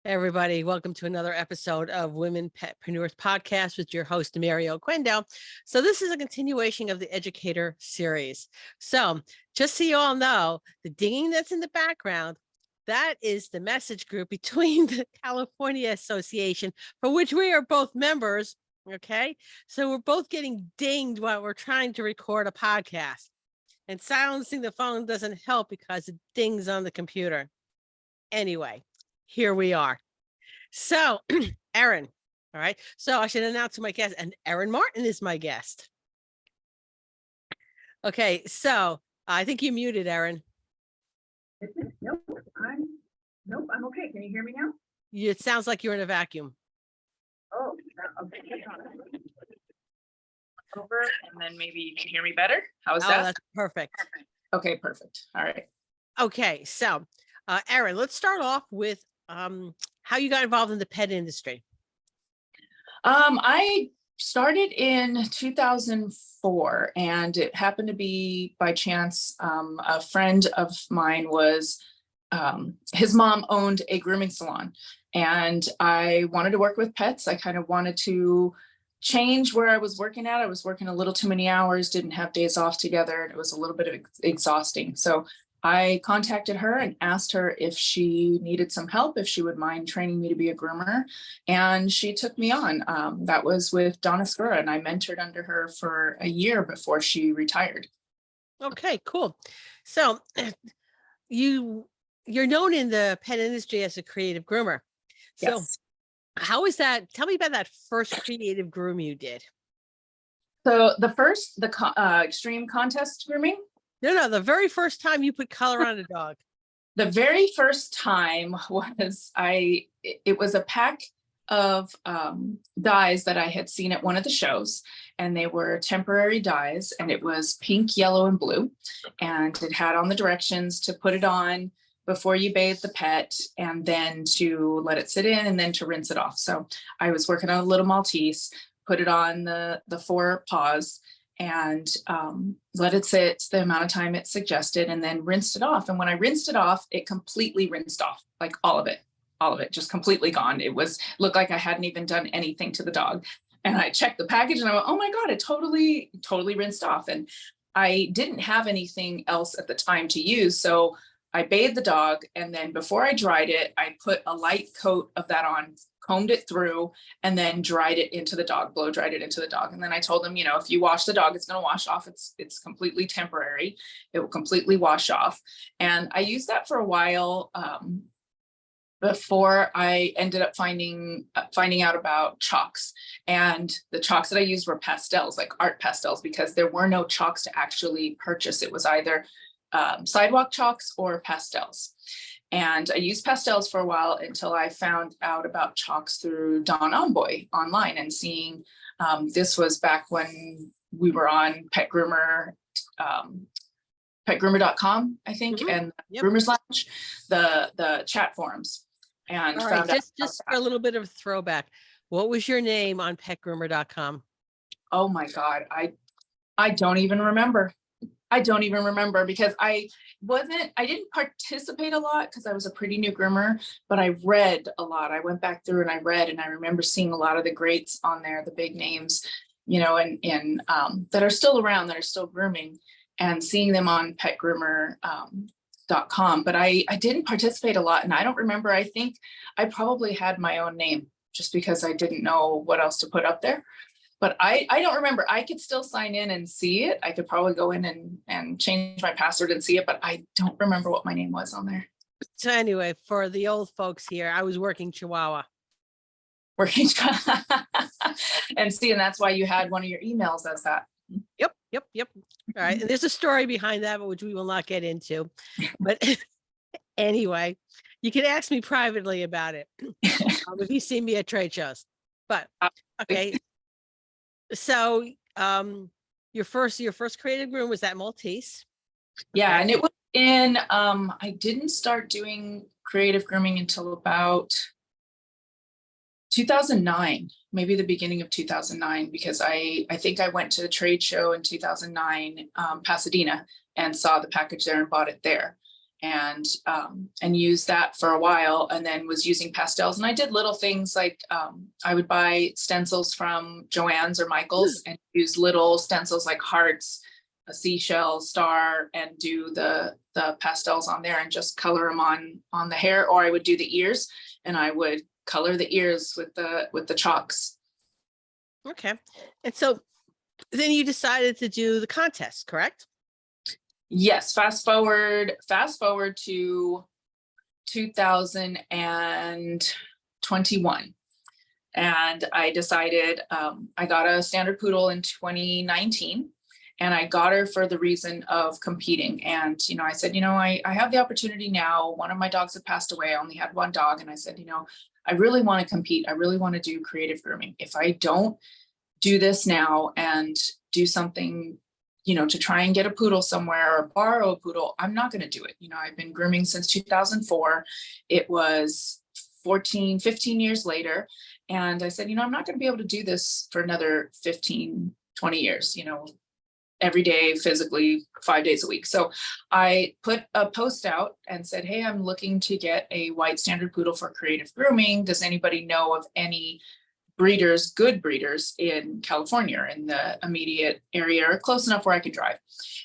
Hey everybody, welcome to another episode of Women Petpreneurs podcast with your host, Mario Quindell. So this is a continuation of the Educator Series. So just so you all know, the dinging that's in the background, that is the message group between the California Association, for which we are both members, okay? So we're both getting dinged while we're trying to record a podcast. And silencing the phone doesn't help because it dings on the computer. Anyway, here we are. So, Erin, all right. So I should announce my guest, and Erin Martin is my guest. Okay, so I think you muted, Erin. Nope, I'm okay. Can you hear me now? It sounds like you're in a vacuum. Oh, okay. Over, and then maybe you can hear me better. How's that? That's perfect. Okay, perfect. All right. Okay, so Erin, let's start off with how you got involved in the pet industry. I started in 2004, and it happened to be by chance. A friend of mine was, his mom owned a grooming salon, and I wanted to work with pets. I kind of wanted to change where I was working at. I was working a little too many hours, didn't have days off together, and it was a little bit exhausting. So I contacted her and asked her if she needed some help, if she would mind training me to be a groomer. And she took me on. That was with Donna Skura, and I mentored under her for a year before she retired. Okay, cool. So you're known in the pet industry as a creative groomer. So Yes. how is that? Tell me about that first creative groom you did. So the extreme contest grooming. No, the very first time you put color on a dog. The very first time was it was a pack of dyes that I had seen at one of the shows, and they were temporary dyes, and it was pink, yellow, and blue. And it had on the directions to put it on before you bathe the pet, and then to let it sit in, and then to rinse it off. So I was working on a little Maltese, put it on the 4 paws, and let it sit the amount of time it suggested, and then rinsed it off. And when I rinsed it off, it completely rinsed off, like all of it, just completely gone. Looked like I hadn't even done anything to the dog. And I checked the package and I went, oh my God, it totally rinsed off. And I didn't have anything else at the time to use. So I bathed the dog, and then before I dried it, I put a light coat of that on, combed it through, and then dried it into the dog, blow dried it into the dog. And then I told them, if you wash the dog, it's going to wash off. It's completely temporary. It will completely wash off. And I used that for a while before I ended up finding out about chalks. And the chalks that I used were pastels, like art pastels, because there were no chalks to actually purchase. It was either sidewalk chalks or pastels. And I used pastels for a while until I found out about chalks through Dawn Onboy online, and seeing this was back when we were on Pet Groomer, petgroomer.com, I think, and Groomers Lounge, the chat forums. And all right, just for a little bit of a throwback, what was your name on petgroomer.com? Oh my God, I don't even remember. Because I didn't participate a lot because I was a pretty new groomer, but I read a lot. I went back through and I read, and I remember seeing a lot of the greats on there, the big names, and that are still around, that are still grooming, and seeing them on petgroomer.com. But I didn't participate a lot, and I don't remember. I think I probably had my own name just because I didn't know what else to put up there. But I don't remember. I could still sign in and see it. I could probably go in and change my password and see it, but I don't remember what my name was on there. So anyway, for the old folks here, I was working Chihuahua. And that's why you had one of your emails as that. Yep. All right. And there's a story behind that, which we will not get into. But anyway, you can ask me privately about it if you see me at trade shows. But okay. So your first creative groom was that Maltese? Yeah, and it was in I didn't start doing creative grooming until about 2009, maybe the beginning of 2009, because I think I went to the trade show in 2009, Pasadena, and saw the package there and bought it there. and used that for a while, and then was using pastels. And I did little things like I would buy stencils from Joann's or Michael's and use little stencils like hearts, a seashell, star, and do the pastels on there and just color them on the hair. Or I would do the ears and I would color the ears with the chalks. Okay. And so then you decided to do the contest, correct? Yes, fast forward to 2021. And I decided I got a standard poodle in 2019, and I got her for the reason of competing. And, I said, I have the opportunity now. One of my dogs had passed away. I only had one dog. And I said, I really want to compete. I really want to do creative grooming. If I don't do this now and do something, to try and get a poodle somewhere or borrow a poodle, I'm not going to do it. I've been grooming since 2004. It was 15 years later. And I said, I'm not going to be able to do this for another 15, 20 years, every day, physically, 5 days a week. So I put a post out and said, hey, I'm looking to get a white standard poodle for creative grooming. Does anybody know of any breeders, good breeders in California, in the immediate area, or close enough where I could drive?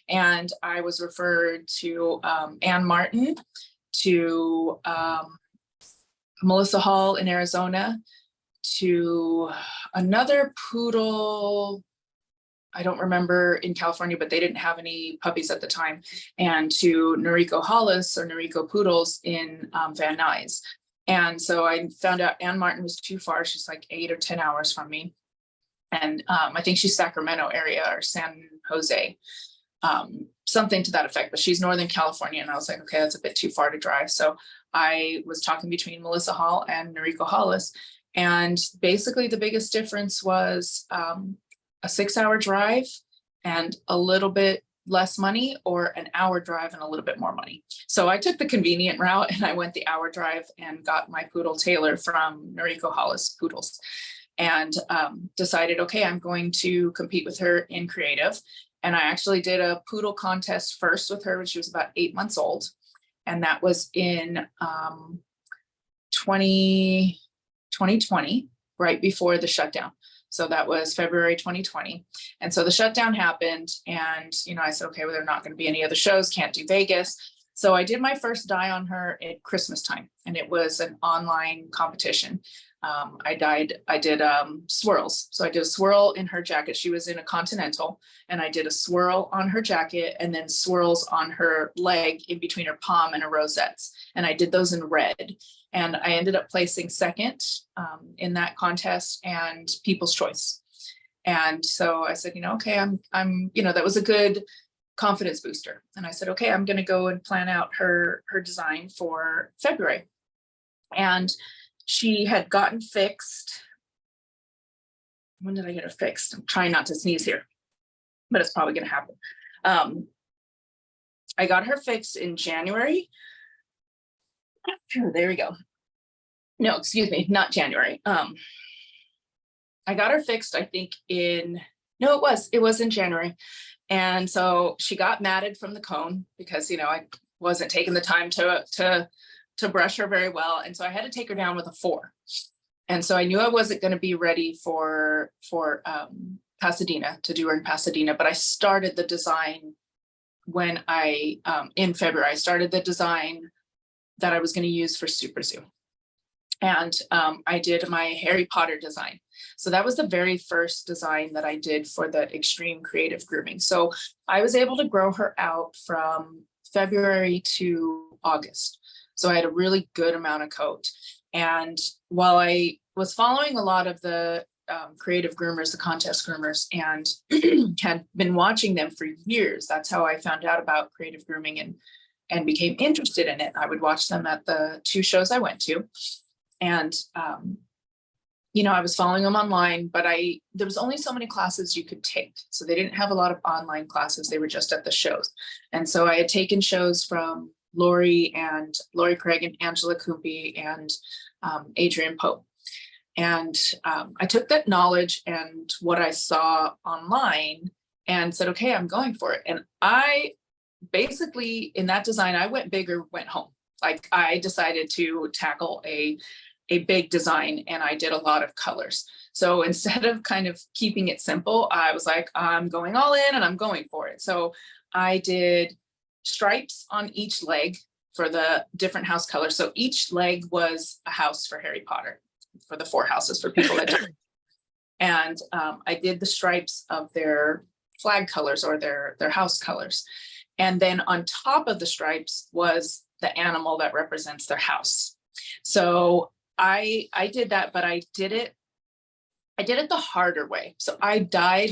And I was referred to Erin Martin, to Melissa Hall in Arizona, to another poodle, I don't remember, in California, but they didn't have any puppies at the time, and to Noriko Hollis or Noriko Poodles in Van Nuys. And so I found out Erin Martin was too far. She's like 8 or 10 hours from me. And I think she's Sacramento area or San Jose, something to that effect, but she's Northern California. And I was like, okay, that's a bit too far to drive. So I was talking between Melissa Hall and Noriko Hollis. And basically the biggest difference was a 6-hour drive and a little bit less money, or an hour drive and a little bit more money. So I took the convenient route and I went the hour drive and got my poodle Taylor from Noriko Hollis Poodles, and decided, okay, I'm going to compete with her in creative. And I actually did a poodle contest first with her when she was about 8 months old. And that was in 2020, right before the shutdown. So that was February 2020. And so the shutdown happened, and, I said, okay, well, there are not going to be any other shows, can't do Vegas. So I did my first dye on her at Christmas time, and it was an online competition. I did swirls. So I did a swirl in her jacket. She was in a Continental, and I did a swirl on her jacket and then swirls on her leg in between her palm and her rosettes. And I did those in red. And I ended up placing second in that contest and People's Choice. And so I said, okay, I'm, that was a good confidence booster. And I said, okay, I'm going to go and plan out her design for February. And she had gotten fixed. When did I get her fixed? I'm trying not to sneeze here, but it's probably going to happen. I got her fixed in January. There we go. No, excuse me, not January. I got her fixed, I think it was in January. And so she got matted from the cone because, I wasn't taking the time to brush her very well. And so I had to take her down with a 4. And so I knew I wasn't going to be ready for Pasadena, to do her in Pasadena, but I started the design when in February, I started the design that I was going to use for Super Zoo. And I did my Harry Potter design. So that was the very first design that I did for the extreme creative grooming. So I was able to grow her out from February to August. So I had a really good amount of coat. And while I was following a lot of the creative groomers, the contest groomers, and had been watching them for years, that's how I found out about creative grooming and became interested in it. I would watch them at the 2 shows I went to. And, I was following them online, but there was only so many classes you could take. So they didn't have a lot of online classes. They were just at the shows. And so I had taken shows from Lori Craig and Angela Kumpi and Adrian Pope. And I took that knowledge and what I saw online and said, okay, I'm going for it. And I basically in that design, I went big or went home. Like I decided to tackle a big design, and I did a lot of colors. So instead of kind of keeping it simple, I was like, I'm going all in and I'm going for it. So I did stripes on each leg for the different house colors. So each leg was a house for Harry Potter, for the 4 houses for people that don't. And I did the stripes of their flag colors or their house colors. And then on top of the stripes was the animal that represents their house. So I did that, but I did it the harder way. So I dyed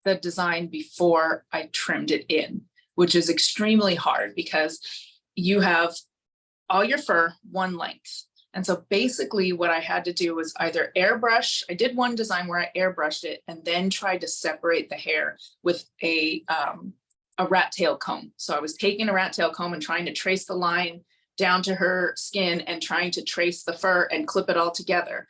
the design before I trimmed it in, which is extremely hard because you have all your fur one length. And so basically what I had to do was either airbrush. I did one design where I airbrushed it and then tried to separate the hair with a rat tail comb. So I was taking a rat tail comb and trying to trace the line down to her skin and trying to trace the fur and clip it all together.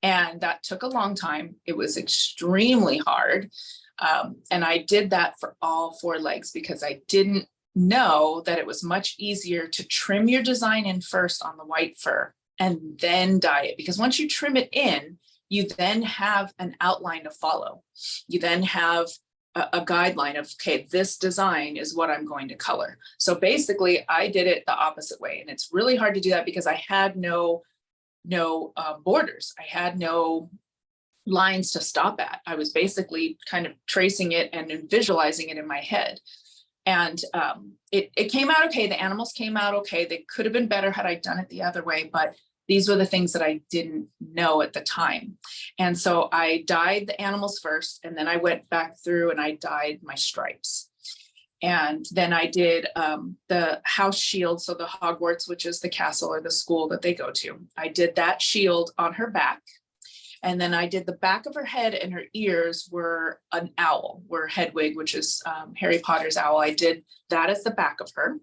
And that took a long time. It was extremely hard. And I did that for all 4 legs because I didn't know that it was much easier to trim your design in first on the white fur and then dye it. Because once you trim it in, you then have an outline to follow. You then have a guideline of, okay, this design is what I'm going to color. So basically I did it the opposite way. And it's really hard to do that because I had no borders. I had no lines to stop at. I was basically kind of tracing it and visualizing it in my head. And it came out okay. The animals came out okay. They could have been better had I done it the other way, but these were the things that I didn't know at the time. And so I dyed the animals first, and then I went back through and I dyed my stripes. And then I did the house shield. So the Hogwarts, which is the castle or the school that they go to. I did that shield on her back. And then I did the back of her head, and her ears were an owl, were Hedwig, which is Harry Potter's owl. I did that as the back of her.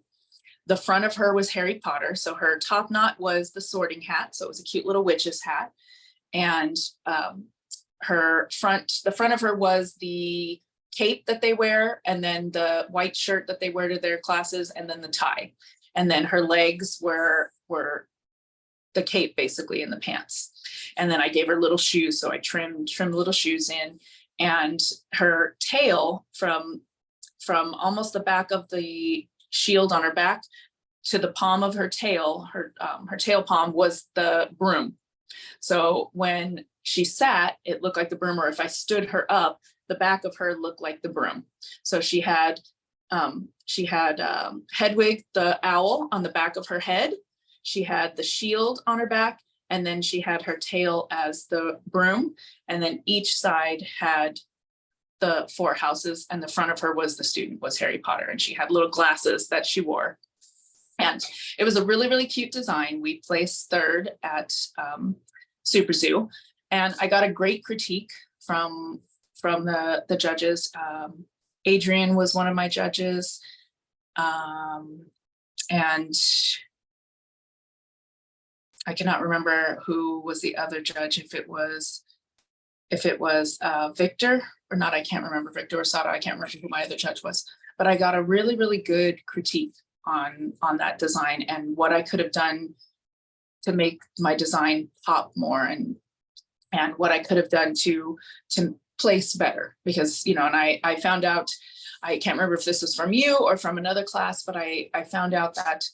The front of her was Harry Potter. So her top knot was the sorting hat. So it was a cute little witch's hat. And the front of her was the cape that they wear, and then the white shirt that they wear to their classes, and then the tie. And then her legs were the cape basically in the pants. And then I gave her little shoes. So I trimmed little shoes in, and her tail from almost the back of the shield on her back to the palm of her tail, her tail palm was the broom. So when she sat, it looked like the broom, or if I stood her up, the back of her looked like the broom. So she had Hedwig the owl on the back of her head. She had the shield on her back, and then she had her tail as the broom. And then each side had the 4 houses, and the front of her was the student, was Harry Potter. And she had little glasses that she wore. And it was a really, really cute design. We placed 3rd at Super Zoo, and I got a great critique from the judges. Adrian was one of my judges. And I cannot remember who was the other judge, if it was Victor or not. I can't remember, Victor or Sada. I can't remember who my other judge was, but I got a really, really good critique on that design and what I could have done to make my design pop more, and what I could have done to place better. Because, and I found out, I can't remember if this was from you or from another class, but I found out that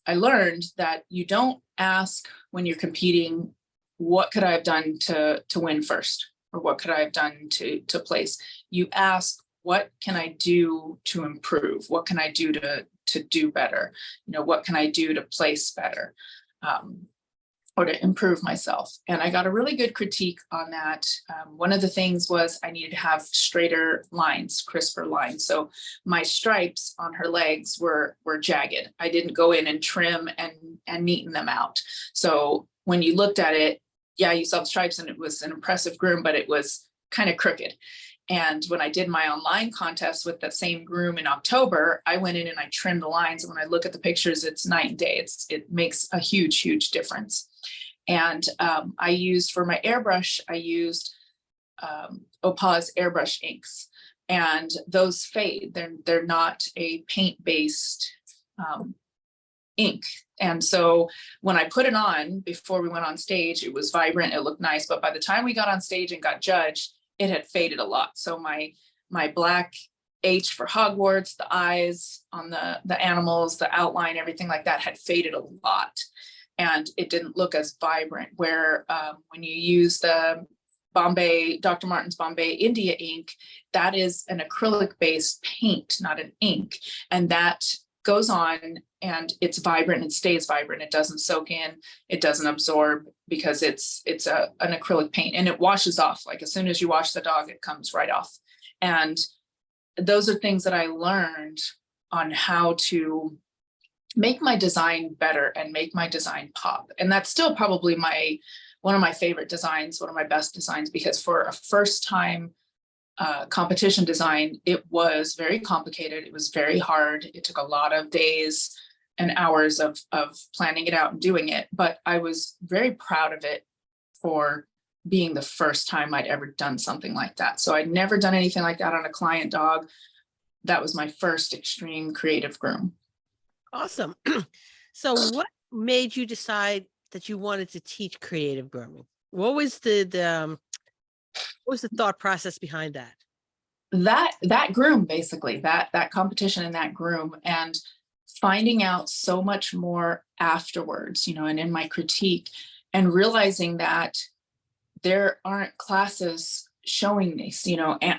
I learned that you don't ask when you're competing, what could I have done to win first? Or what could I have done to place? You ask, what can I do to improve? What can I do to do better? What can I do to place better? Or to improve myself. And I got a really good critique on that. One of the things was I needed to have straighter lines, crisper lines. So my stripes on her legs were jagged. I didn't go in and trim and neaten them out. So when you looked at it, yeah, you saw the stripes and it was an impressive groom, but it was kind of crooked. And when I did my online contest with that same groom in October, I went in and I trimmed the lines. And when I look at the pictures, it's night and day. It makes a huge, huge difference. And I used, for my airbrush, I used Opaw's airbrush inks. and those fade. They're not a paint-based ink. And so when I put it on before we went on stage, it was vibrant, it looked nice, but by the time we got on stage and got judged, it had faded a lot. So my black H for Hogwarts, the eyes on the animals, the outline, everything like that had faded a lot. And it didn't look as vibrant, where when you use the Dr. Martin's Bombay India ink, that is an acrylic-based paint, not an ink. And that goes on and it's vibrant and stays vibrant. It doesn't soak in, it doesn't absorb, because it's an acrylic paint, and it washes off. Like as soon as you wash the dog, it comes right off. And those are things that I learned on how to make my design better and make my design pop. And that's still probably one of my favorite designs, one of my best designs, because for a first time competition design, it was very complicated. It was very hard. It took a lot of days and hours of planning it out and doing it. But I was very proud of it for being the first time I'd ever done something like that. So I'd never done anything like that on a client dog. That was my first extreme creative groom. Awesome. So what made you decide that you wanted to teach creative grooming? What was the thought process behind that? That groom, basically, that competition and that groom, and finding out so much more afterwards, and in my critique, and realizing that there aren't classes showing this.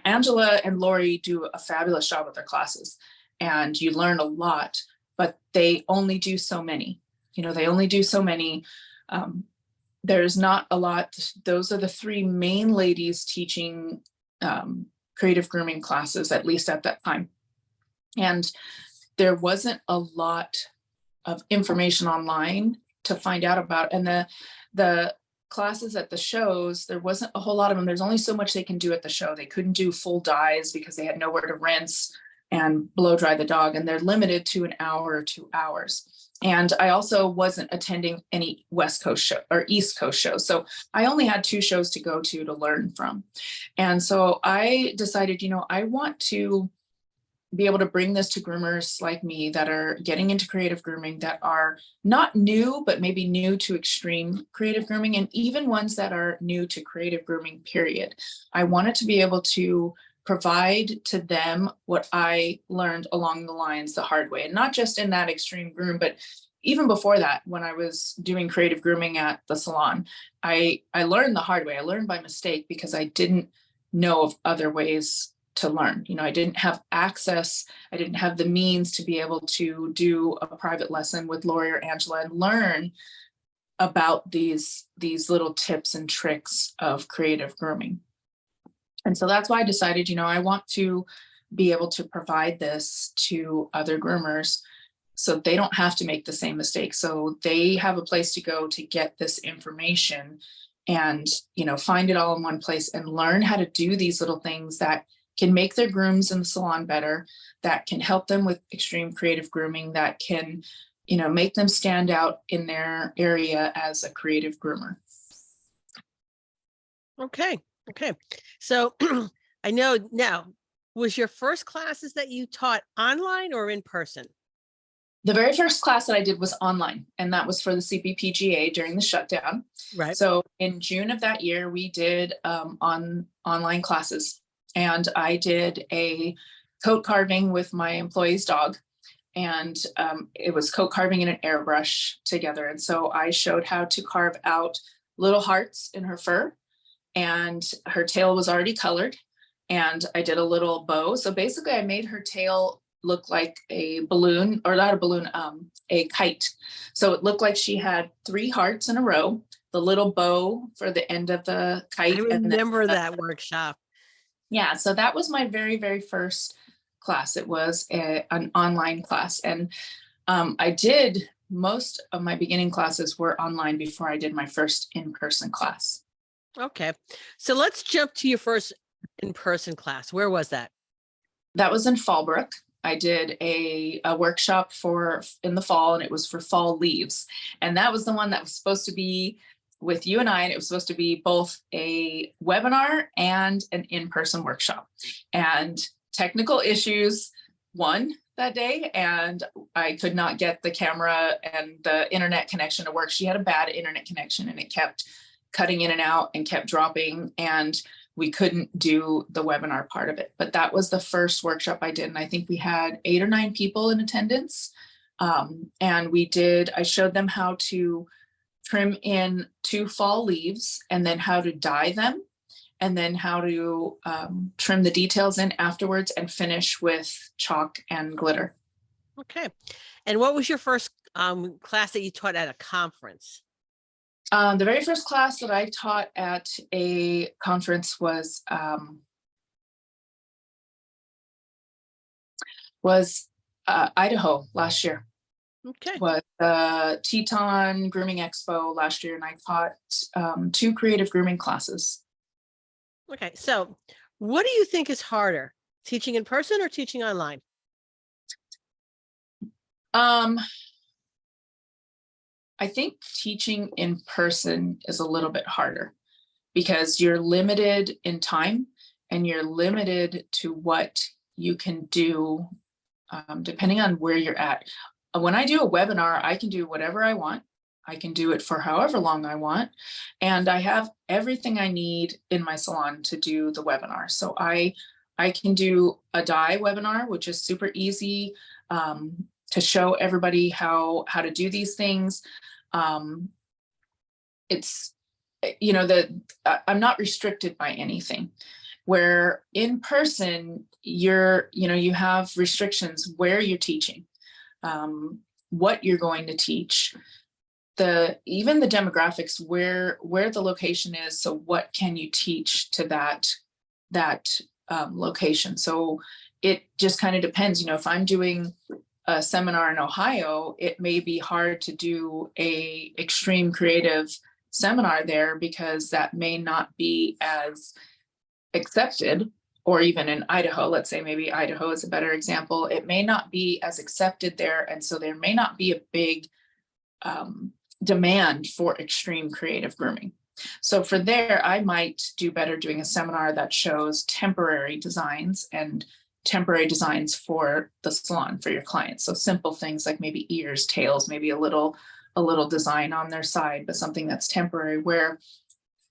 Angela and Lori do a fabulous job with their classes, and you learn a lot, but they only do so many. They only do so many. There's not a lot. Those are the three main ladies teaching creative grooming classes, at least at that time. And there wasn't a lot of information online to find out about. And the classes at the shows, there wasn't a whole lot of them. There's only so much they can do at the show. They couldn't do full dyes because they had nowhere to rinse and blow dry the dog. And they're limited to an hour or 2 hours. And I also wasn't attending any West Coast show or East Coast shows. So I only had 2 shows to go to learn from. And so I decided, I want to be able to bring this to groomers like me that are getting into creative grooming, that are not new, but maybe new to extreme creative grooming, and even ones that are new to creative grooming, period. I wanted to be able to provide to them what I learned along the lines the hard way, and not just in that extreme groom, but even before that, when I was doing creative grooming at the salon, I learned the hard way. I learned by mistake because I didn't know of other ways to learn. I didn't have access. I didn't have the means to be able to do a private lesson with Lori or Angela and learn about these little tips and tricks of creative grooming. And so that's why I decided, I want to be able to provide this to other groomers so they don't have to make the same mistake. So they have a place to go to get this information and, find it all in one place and learn how to do these little things that can make their grooms in the salon better, that can help them with extreme creative grooming, that can, make them stand out in their area as a creative groomer. Okay. So I know now, was your first classes that you taught online or in person? The very first class that I did was online, and that was for the CBPGA during the shutdown. Right. So in June of that year, we did online classes, and I did a coat carving with my employee's dog, and it was coat carving and an airbrush together. And so I showed how to carve out little hearts in her fur, and her tail was already colored, and I did a little bow. So basically I made her tail look like a balloon, or not a balloon, a kite. So it looked like she had 3 hearts in a row, the little bow for the end of the kite. I remember that workshop. Yeah, so that was my very, very first class. It was an online class. And I did, most of my beginning classes were online before I did my first in-person class. Okay. So let's jump to your first in-person class. Where was that? That was in Fallbrook. I did a workshop in the fall, and it was for fall leaves. And that was the one that was supposed to be with you and I, and it was supposed to be both a webinar and an in-person workshop. And technical issues won that day, and I could not get the camera and the internet connection to work. She had a bad internet connection and it kept cutting in and out and kept dropping, and we couldn't do the webinar part of it. But that was the first workshop I did, and I think we had 8 or 9 people in attendance. And I showed them how to trim in 2 fall leaves, and then how to dye them, and then how to trim the details in afterwards, and finish with chalk and glitter. Okay. And what was your first class that you taught at a conference? The very first class that I taught at a conference was Idaho last year. Okay. Was the Teton Grooming Expo last year, and I taught 2 creative grooming classes. Okay. So what do you think is harder, teaching in person or teaching online? I think teaching in person is a little bit harder because you're limited in time and you're limited to what you can do depending on where you're at. When I do a webinar, I can do whatever I want. I can do it for however long I want. And I have everything I need in my salon to do the webinar. So I can do a dye webinar, which is super easy to show everybody how to do these things. It's, you know, I'm not restricted by anything. Where in person, you have restrictions where you're teaching, what you're going to teach, even the demographics, where the location is. So what can you teach to that location? So it just kind of depends. If I'm doing a seminar in Ohio, it may be hard to do a extreme creative seminar there because that may not be as accepted. Or even in Idaho, let's say maybe Idaho is a better example. It may not be as accepted there. And so there may not be a big demand for extreme creative grooming. So for there, I might do better doing a seminar that shows temporary designs and temporary designs for the salon for your clients. So simple things like maybe ears, tails, maybe a little design on their side, but something that's temporary. Where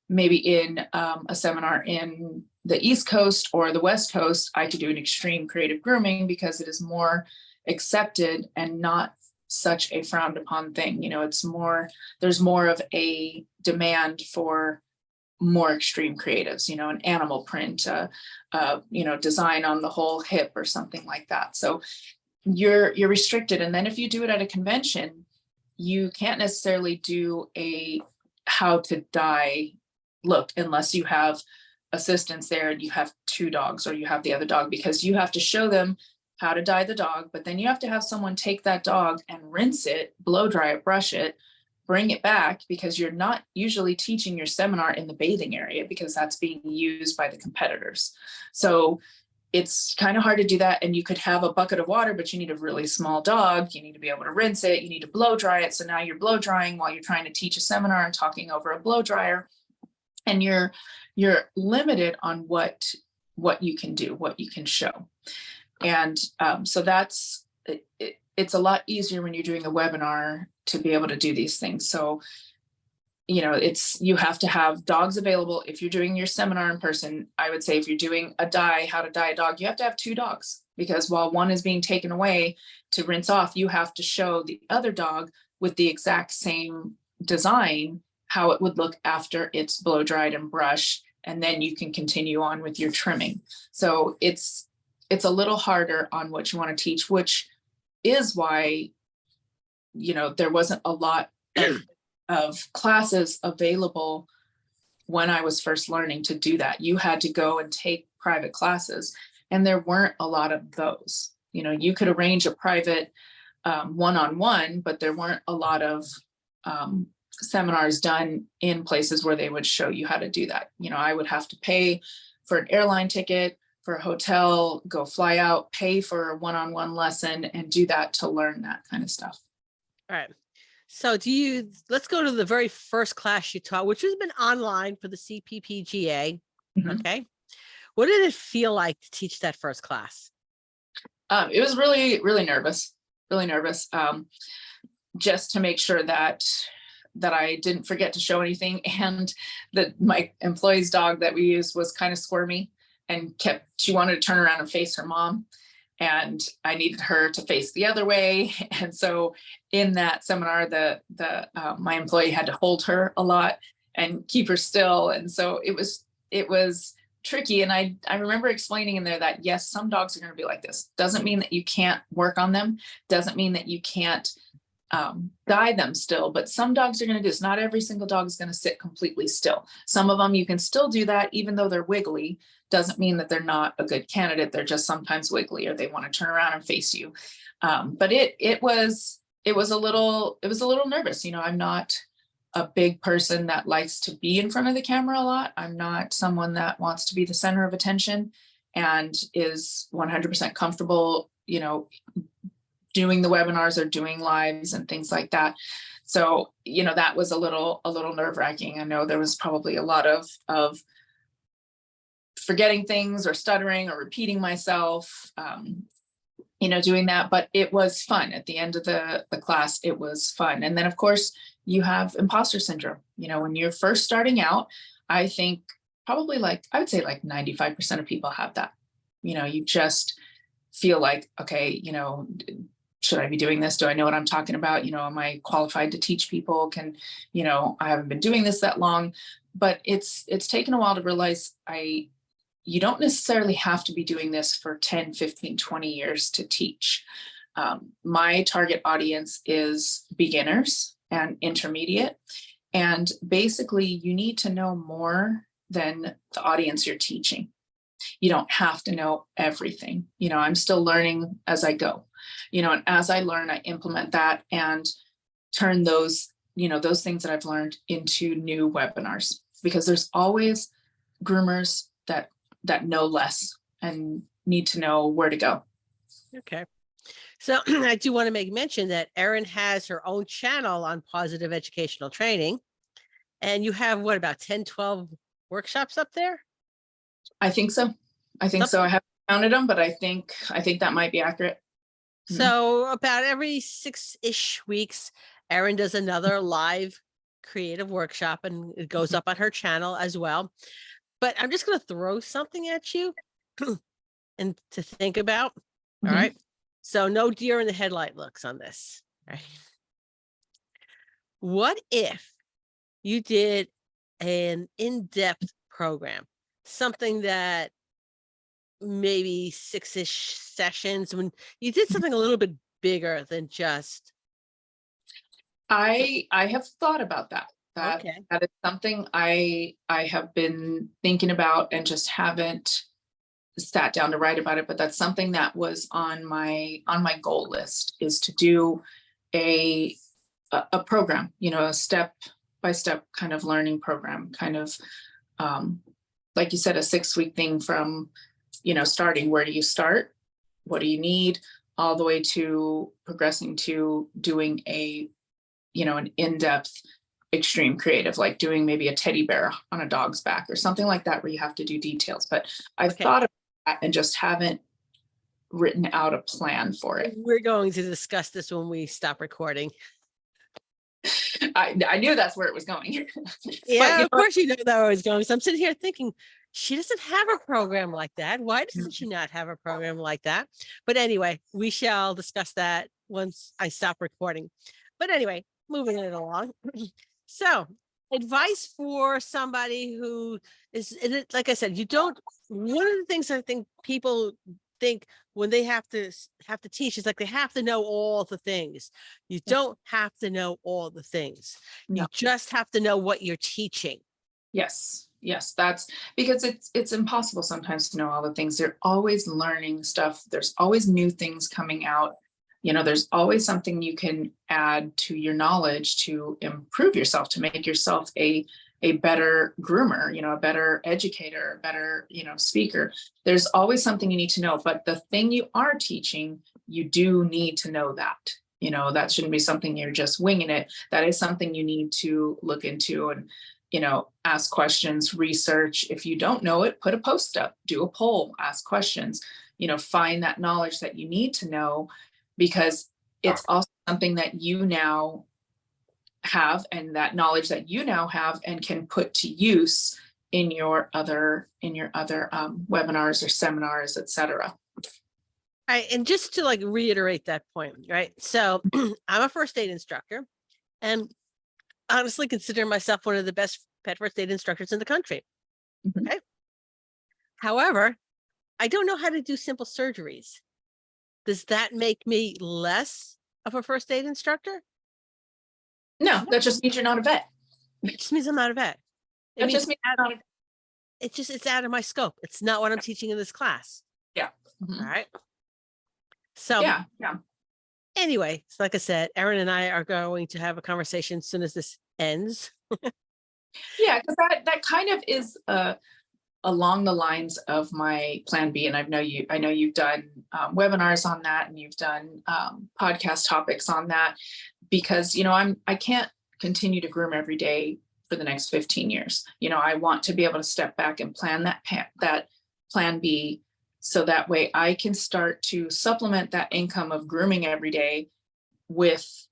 maybe in a seminar in the East Coast or the West Coast, I could do an extreme creative grooming because it is more accepted and not such a frowned upon thing. There's more of a demand for more extreme creatives, an animal print, design on the whole hip or something like that. So you're restricted. And then if you do it at a convention, you can't necessarily do a how to dye look unless you have assistants there and you have 2 dogs or you have the other dog, because you have to show them how to dye the dog, but then you have to have someone take that dog and rinse it, blow dry it, brush it, bring it back, because you're not usually teaching your seminar in the bathing area because that's being used by the competitors. So it's kind of hard to do that. And you could have a bucket of water, but you need a really small dog. You need to be able to rinse it. You need to blow dry it. So now you're blow drying while you're trying to teach a seminar and talking over a blow dryer. And you're limited on what you can do, what you can show. And so it's a lot easier when you're doing a webinar to be able to do these things. So, you have to have dogs available. If you're doing your seminar in person, I would say if you're doing a dye, how to dye a dog, you have to have 2 dogs, because while one is being taken away to rinse off, you have to show the other dog with the exact same design how it would look after it's blow dried and brushed, and then you can continue on with your trimming. So it's a little harder on what you want to teach, which is why, there wasn't a lot of classes available when I was first learning to do that. You had to go and take private classes, and there weren't a lot of those. You could arrange a private one-on-one, but there weren't a lot of seminars done in places where they would show you how to do that. I would have to pay for an airline ticket, for a hotel, go fly out, pay for a one-on-one lesson, and do that to learn that kind of stuff. All right. So let's go to the very first class you taught, which has been online for the CPPGA. Mm-hmm. Okay. What did it feel like to teach that first class? It was really, really nervous, just to make sure that I didn't forget to show anything. And that my employee's dog that we used was kind of squirmy and she wanted to turn around and face her mom. And I needed her to face the other way. And so in that seminar, my employee had to hold her a lot and keep her still. And so it was tricky. And I remember explaining in there that, yes, some dogs are going to be like this. Doesn't mean that you can't work on them. Doesn't mean that you can't guide them still, but some dogs are going to do this. Not every single dog is going to sit completely still. Some of them you can still do that, even though they're wiggly. Doesn't mean that they're not a good candidate. They're just sometimes wiggly, or they want to turn around and face you. But it was a little nervous. I'm not a big person that likes to be in front of the camera a lot. I'm not someone that wants to be the center of attention and is 100% comfortable, doing the webinars or doing lives and things like that. So, that was a little nerve-wracking. I know there was probably a lot of forgetting things or stuttering or repeating myself, doing that, but it was fun. At the end of the class, it was fun. And then of course you have imposter syndrome. When you're first starting out, I think probably I would say 95% of people have that. You just feel like, okay, should I be doing this? Do I know what I'm talking about? Am I qualified to teach people? I haven't been doing this that long, but it's taken a while to realize you don't necessarily have to be doing this for 10, 15, 20 years to teach. My target audience is beginners and intermediate. And basically you need to know more than the audience you're teaching. You don't have to know everything. I'm still learning as I go, and as I learn, I implement that and turn those things that I've learned into new webinars, because there's always groomers that know less and need to know where to go. Okay. So I do want to make mention that Erin has her own channel on positive educational training. And you have what, about 10, 12 workshops up there? I think so. I haven't counted them, but I think that might be accurate. So about every 6-ish weeks, Erin does another live creative workshop, and it goes up on her channel as well. But I'm just going to throw something at you and to think about. All right. So no deer in the headlight looks on this. Right. What if you did an in-depth program, something that maybe 6-ish sessions, when you did something a little bit bigger than just. I have thought about that. Okay. That is something I have been thinking about and just haven't sat down to write about it. But that's something that was on my goal list, is to do a program, a step-by-step kind of learning program, kind of like you said, a 6-week thing from, starting, where do you start? What do you need? All the way to progressing to doing an in-depth extreme creative, like doing maybe a teddy bear on a dog's back or something like that, where you have to do details. But I've thought of that and just haven't written out a plan for it. We're going to discuss this when we stop recording. I knew that's where it was going. Yeah, of course you know that where it's going. So I'm sitting here thinking, she doesn't have a program like that. Why doesn't she not have a program like that? But anyway, we shall discuss that once I stop recording. But anyway, moving it along. So advice for somebody who is, like I said, one of the things I think people think when they have to teach is like they have to know all the things. You don't have to know all the things. No. You just have to know what you're teaching. Yes, that's because it's impossible sometimes to know all the things. They're always learning stuff. There's always new things coming out. There's always something you can add to your knowledge to improve yourself, to make yourself a better groomer, a better educator, a better, speaker. There's always something you need to know, but the thing you are teaching, you do need to know that. That shouldn't be something you're just winging it. That is something you need to look into ask questions, research. If you don't know it, put a post up, do a poll, ask questions, find that knowledge that you need to know, because it's also something that you now have, and that knowledge that you now have and can put to use in your other webinars or seminars, etc. Right. And just to like reiterate that point, right? So I'm a first aid instructor, and honestly consider myself one of the best pet first aid instructors in the country. Mhm. Okay. However, I don't know how to do simple surgeries. Does that make me less of a first aid instructor? No, that just means you're not a vet. It just means I'm not a vet. It That means just means you're not a vet. it's out of my scope. It's not what I'm teaching in this class. Yeah. All Mhm. right. So Yeah. anyway, so like I said, Erin and I are going to have a conversation as soon as this ends. Yeah, because that kind of is along the lines of my plan B. And I know you've done webinars on that, and you've done podcast topics on that, because I can't continue to groom every day for the next 15 years. I want to be able to step back and plan that plan B, so that way I can start to supplement that income of grooming every day with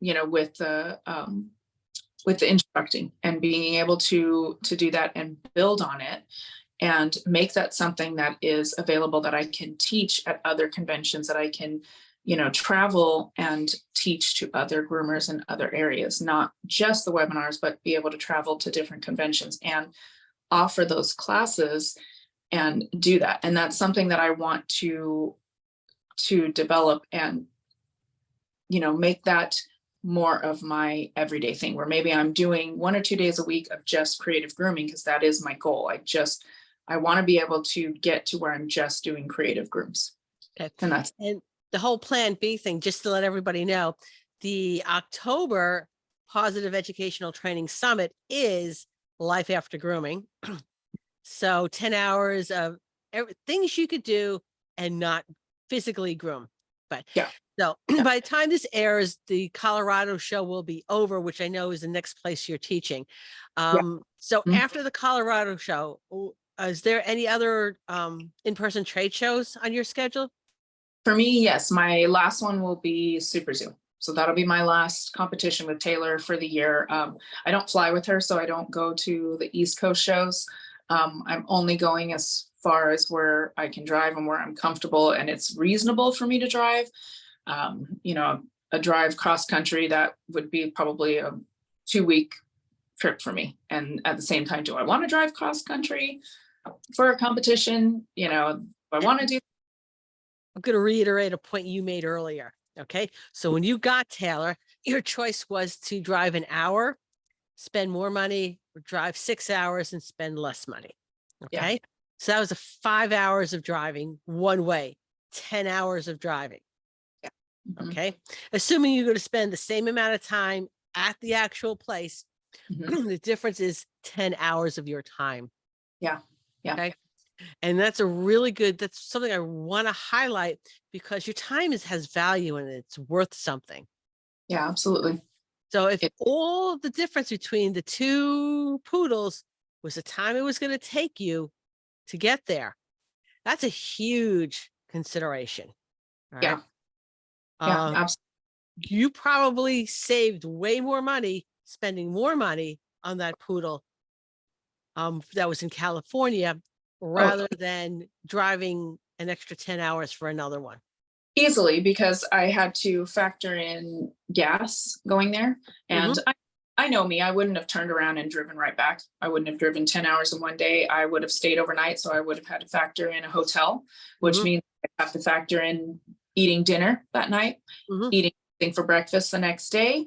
the instructing, and being able to do that and build on it and make that something that is available, that I can teach at other conventions, that I can travel and teach to other groomers in other areas, not just the webinars, but be able to travel to different conventions and offer those classes and do that. And that's something that I want to develop and make that more of my everyday thing, where maybe I'm doing 1 or 2 days a week of just creative grooming, because that is my goal. I want to be able to get to where I'm just doing creative grooms. Okay. And the whole plan B thing, just to let everybody know, the October Positive Educational Training Summit is Life After Grooming. So 10 hours of things you could do and not physically groom. But yeah. So by the time this airs, the Colorado show will be over, which I know is the next place you're teaching. So after the Colorado show, is there any other in-person trade shows on your schedule? For me, yes. My last one will be Super Zoo. So that'll be my last competition with Taylor for the year. I don't fly with her, so I don't go to the East Coast shows. I'm only going as far as where I can drive and where I'm comfortable and it's reasonable for me to drive. A drive cross country, that would be probably a 2-week trip for me. And at the same time, do I want to drive cross country for a competition? I want to do. I'm going to reiterate a point you made earlier. Okay. So when you got Taylor, your choice was to drive an hour, spend more money, or drive 6 hours and spend less money. Okay. Yeah. So that was 5 hours of driving one way, 10 hours of driving. Yeah. Mm-hmm. Okay. Assuming you're going to spend the same amount of time at the actual place, the difference is 10 hours of your time. Yeah. Yeah. Okay. And that's that's something I want to highlight, because your time has value and it's worth something. Yeah, absolutely. So if all the difference between the two poodles was the time it was going to take you to get there, that's a huge consideration. All yeah. Right? Yeah, absolutely. You probably saved way more money, spending more money on that poodle that was in California, rather than driving an extra 10 hours for another one. Easily, because I had to factor in gas going there. And I know me, I wouldn't have turned around and driven right back. I wouldn't have driven 10 hours in one day. I would have stayed overnight. So I would have had to factor in a hotel, which means I have to factor in eating dinner that night, eating something for breakfast the next day,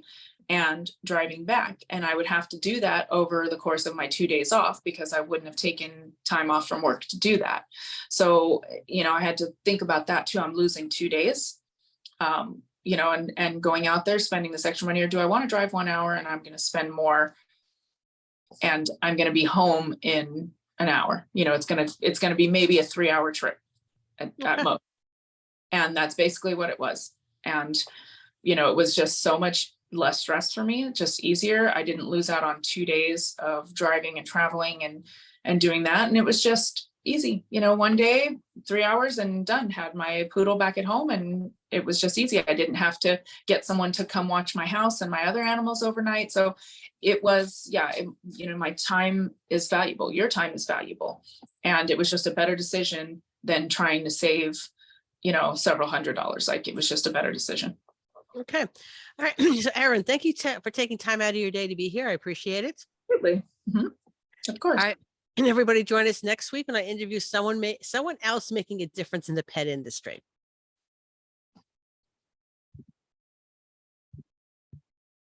and driving back. And I would have to do that over the course of my 2 days off, because I wouldn't have taken time off from work to do that. So, I had to think about that too. I'm losing 2 days, and going out there, spending this extra money, or do I want to drive 1 hour and I'm going to spend more and I'm going to be home in an hour? It's going to be maybe a 3-hour trip at most. And that's basically what it was. And, it was just so much less stress for me, just easier. I didn't lose out on 2 days of driving and traveling and doing that. And it was just easy. One day, 3 hours and done. Had my poodle back at home, and it was just easy. I didn't have to get someone to come watch my house and my other animals overnight. So it was, my time is valuable. Your time is valuable. And it was just a better decision than trying to save, several $100s. Like, it was just a better decision. Okay. All right. So Erin, thank you for taking time out of your day to be here. I appreciate it. Absolutely. Of course. All right. And everybody join us next week when I interview someone else making a difference in the pet industry.